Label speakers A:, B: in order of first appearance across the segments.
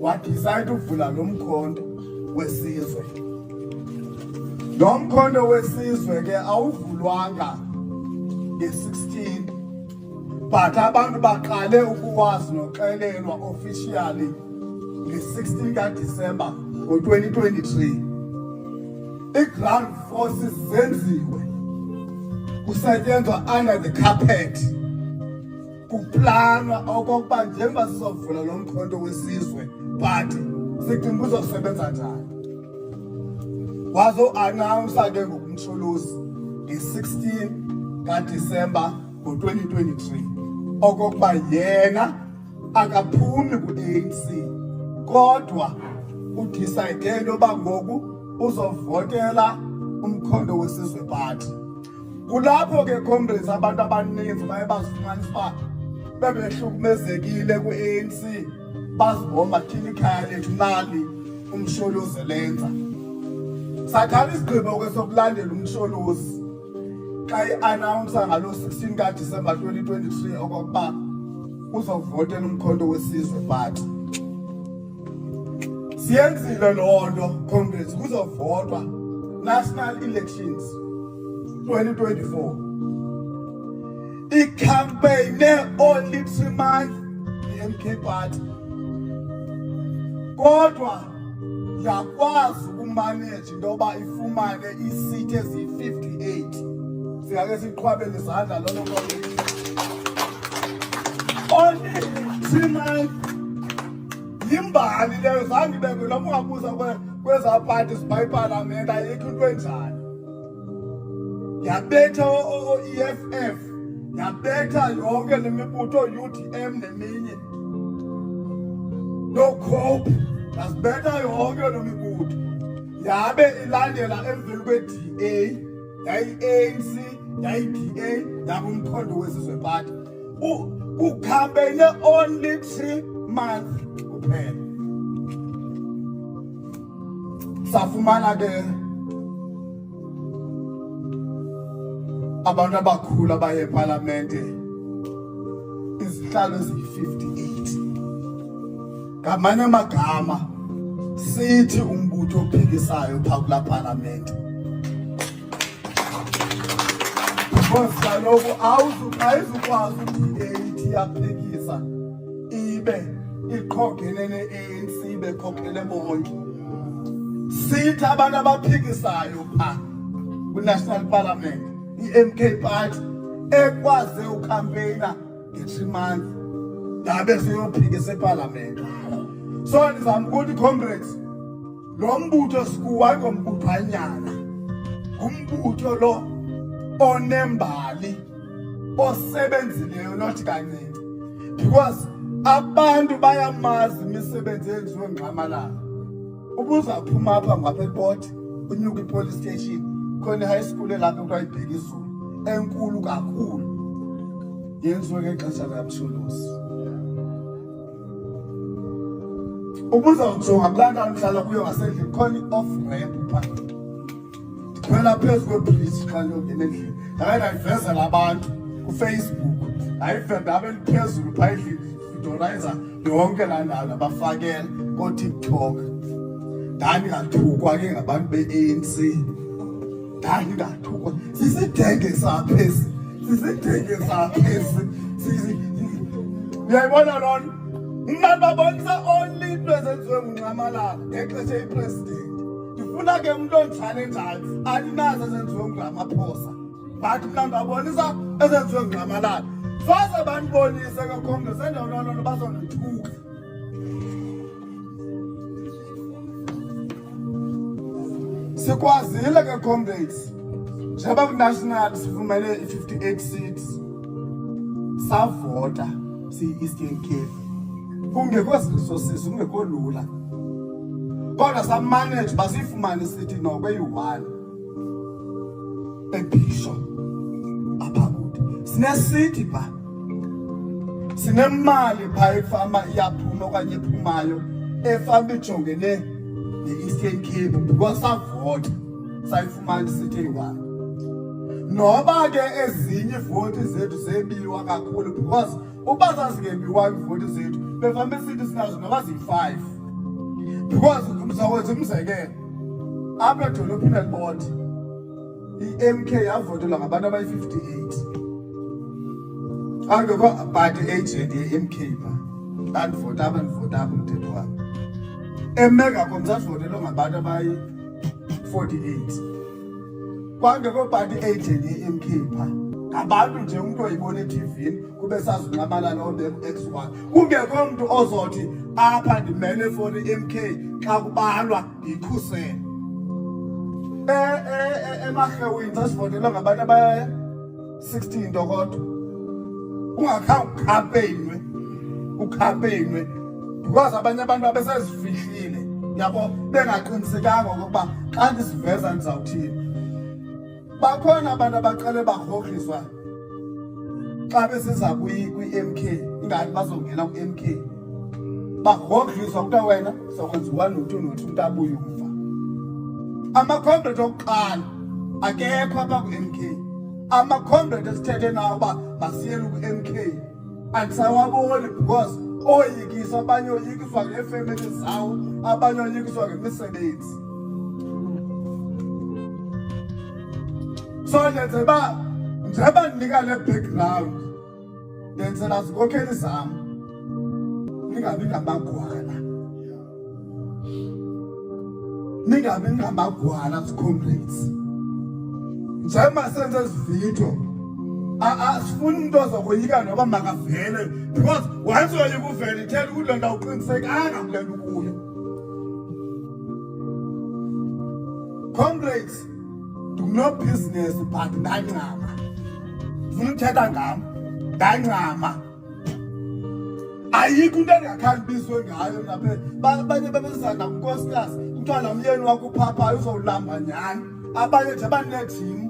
A: wadecide ukuvula lo mkhonto wesizwe. Lo mkhonto wesizwe ke awuvulwanga nge-16, but abantu baqale ukuwazi noxelelwa officially nge-16 kaDisemba ngo-2023. I-ground forces zenziwe kusetyenzwa under the carpet kuplanwa okokuba njengoba sizovula lo mkhonto wesizwe but sicinga uzosebenza njani. Wazo-announce ke ngokumsholozi nge-16 kaDisemba ngo-2023 okokuba yena akaphumi ku-ANC kodwa udecide into yoba ngoku uzovotela umkhonto wesizwe party. Kulapho ke comrades abantu abaninzi baye bazifumanisa uba bebehlukumezekile kwi-ANC bazibomba thina ikhaya lethu nali umsholozi lenza. Sathatha isigqibo ke sokulandela umsholozi xa i-announcer ngalo 16 kaDisemba 2023 okokuba uzovotela umkhonto wesizwe party. Siyenzile loo nto comrades, kuzovotwa national elections 2024. I-campaign only 3 months i-MK party kodwa yakwazi ukumanage into yoba ifumane iisiti eziyi-58. Singake siqhwabele izandla loo nto. Only 3 months. Yimbali leyo, zange ibekwe noma ungabuza kweza party zipayipalamente ayikho into enjani. Yabetha o-EFF, yabetha yonke le mibutho UDM neminye. No Cope, yasibetha yonke lo mibutho. Yabe ilandela emveni kwe-DA, yayi-ANC, yayi-DA, yaba umkhonto wesizwe party. Ukhampeyine only 3 months kuphela. Safumana ke abantu abakhulu abaye eParlamente izihlalo eziyi-58. Ngamanye amagama sithi umbutho ophikisayo phaa kulaa Parliament. Because kaloku ayizukwazi ukuthi i-80 yaphikisa ibe iqhogene ne-ANC bekhokhele bonke. Sithi abantu abaphikisayo phaa kwi-National Parliament i-MK party ekwaze ukhampeyina nge-3 months yabe seyophikisa eParlament. So ndizama ukuthi comrades, lo mbutho sikuwo ayingombuthanyana, ngumbutho lo onembali osebenzileyo not kancinci, because abantu bayamazi imisebenzi eyenziwe ngqamalanga. Ubuzaphuma apha ngapha ePort unyuka i-police station khona i-high school elapha kuthiwa iBheka Izulu enkulu kakhulu yenziwe ngexesha likamsholozi. Ubuzawujonga kulaa ndawo ndihlala kuyo ngasendlini khona i-off ramp phaa. Ndikhwela phezu kwebridge xa ndiyongena endlini ndabe ndayivezela abantu kuFacebook, ndabe ndiphezulu phaa endlini idorayiza yonke laa ndawo ndabafakela kooTikTok. Ndandingathukwa ke ngabantu be-ANC, ndandingathukwa. Sisidenge saphezi, uyayibona loo nto? Mna babonisa only into ezenziwe nguNcamalala ngexesha eyi-president. Ndifuna ke umntu onditshalenjayo alinazo ezenziwe nguRamaphosa, but mna ndabonisa ezenziwe nguNcamalala. Soze bandibonise ke Congress endaweni loo nto bazondithuka. Sikwazile ke comrades, njengoba ku-national sifumene i-58 seats, savota siyi-Eastern Cape. Kungekho resources, kungekho lula. Kodwa samanage basifumane isithi noko eyi-1 eBhisho apha kude. Sinesithi phaa, sinemali phaa efama iyaphuma okanye ephumayo efama ijongene ne-Eastern Cape because savota sayifumana isithi eyi-1. Noba ke ezinye ivoti zethu zebiwa kakhulu because uba zazingebiwa ivoti zethu befambe sithi sinazo noba ziyi-5 because ngizokwenza umzekelo apha edolophini elibode i-MK yavotelwa ngabantu abayi-58 angekho but agent ye-MK ba bandivota abandivota umthetho wami emega komsavotelwa ngabantu abayi-48 kwangekho but agent ye-MK ba ngabantu nje umuntu oyibona eTVini kube sazunqamalana obe-X1 kungekho umuntu ozothi apha ndimele for i-MK xa kubalwa ngikhusele eMahewini sasivotelwa ngabantu abaya-16 into kodwa ungakha ukhampeynwe because abanye abantu babesezifihlile yabo bengaqinisekanga okokuba xa ndisiveza ndizawuthini. Bakhona abantu abaqale bagrogriswa xa besiza kwi-MK ingani bazongena ku-MK bagrogriswa ukuthi wena sokwenza 1 no 2 no 3 umuntu abuye umva. Ama-comrade okuqala akekho apha ku-MK. Ama-comrade esithethe nawo uba masiyele ku-MK andisawaboni because oyikiswa abanye oyikiswa ngeefemeli zawo abanye oyikiswa ngemisebenzi. So njeba ndinika le background ndenzela zikhokheli zam ningabi ngamagwala comrades njema senze izividiyo asifuni umuntu ozokoyika noba makavele because once yoyika uvele ithela ukuthi loo nto awuqinisekanga kule nto ukuyo. Comrades no business but ndancama ufuna uthetha ngam ndancama ayikho into engakhalibizwe ngayo naphe abanye babezisa nakunkosikazi umntwana umyeni wakho uphaphayo uzowulamba nyani abanye nje abanejim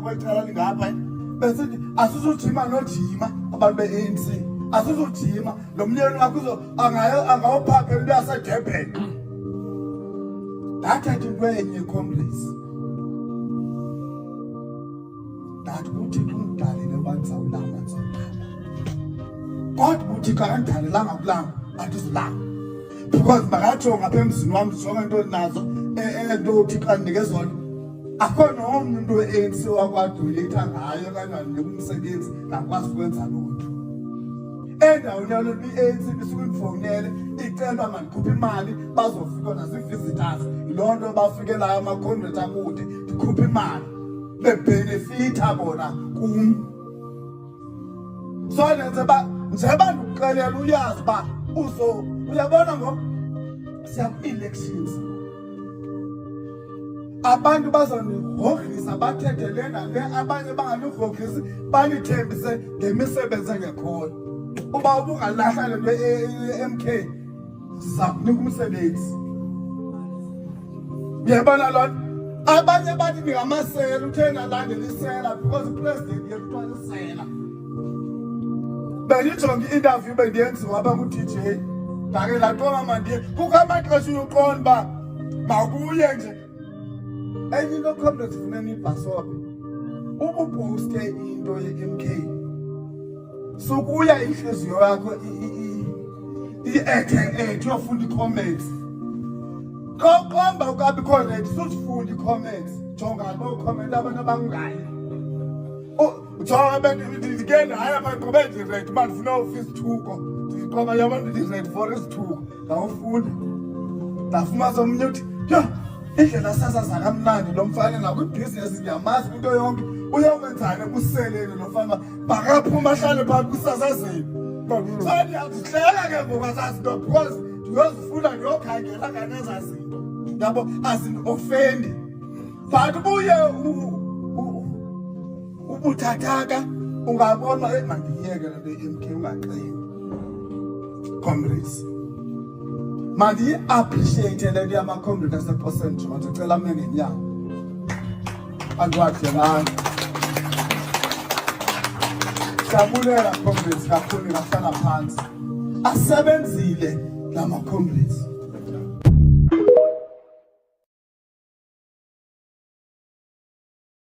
A: kwecala lingapha besithi asizujima nojima abantu be-ANC asizujima lo myeni wakho angawuphapha into yaseDurban ndathetha into enye comrades that uThixo ungidalile bandizawulamba ndizawulamba kodwa uThixo akangidalelanga kulamba andizulamba because makatsho ngapha emzini wami zonke into nazo ento uThixo andinike zona akho nomnye umuntu we-ANC wakwadolitha ngayo okanye wandinika umsebenzi ngakwazi ukwenza loo nto. Endaweni yalo i-ANC bisuke indifowunele icela mandikhuphe imali bazofika nazi-visitors yiloo nto bafikelayo ama-comrades akude ndikhuphe imali bebenefitha bona kum. So nenze ba njeba ndikuxelela uyazi ba uyabona ngoku siya ku-elections abantu bazonigrogrisa bathethe le nale abanye banganigrogrisi banithembise ngemisebenzi engekhoyo. Uba ubungalahla le nto e-MK siza kunika umsebenzi. Uyabona loo nto abanye bathi ndingamasela uthena landela isela because ipresident yekuthiwa isela. Bendijonge i-interview bendiyenziwa apha ku-DJ ndake laqonga mandiye kukho amaxesha uyoqonda uba makuye nje enye into comrades funeka ibhasobe ubupowuste into ye-MK sukuya inhliziyo yakho i-ethe yofunda i-comments komba ukabikho ready susifunda i-comments jonga bo-comment abantu abangayi jonga ndikenda hayi apha ndiqobe ndiready uba ndifuna ufisa isithuko ndiqoba yabantu ndiready for isithuko ngawufunda ndafumasa omnye uthi yho indlela sasaza kamnandi lo mfana nakwibhizinesi ndiyamazi kwinto yonke uyokwenzani kuseleni lo mfana bakaphuma ahlale phaa kwisasazeni. So ndiyazihlela ke ngoku azazinto because ndiyozifunda ndiyokhangela kaneza zinto yabo azindofendi but ubuye ubuthathaka ungabona mandiyeke le nto i-MK ungaxeli. Comrades mandi-appreciate le nto yama-comrade ase-Port George ndicela mne ngenyawo andiwadelanga. Siyabulela comrades kakhulu ngahlala phantsi asebenzile la ma-comrades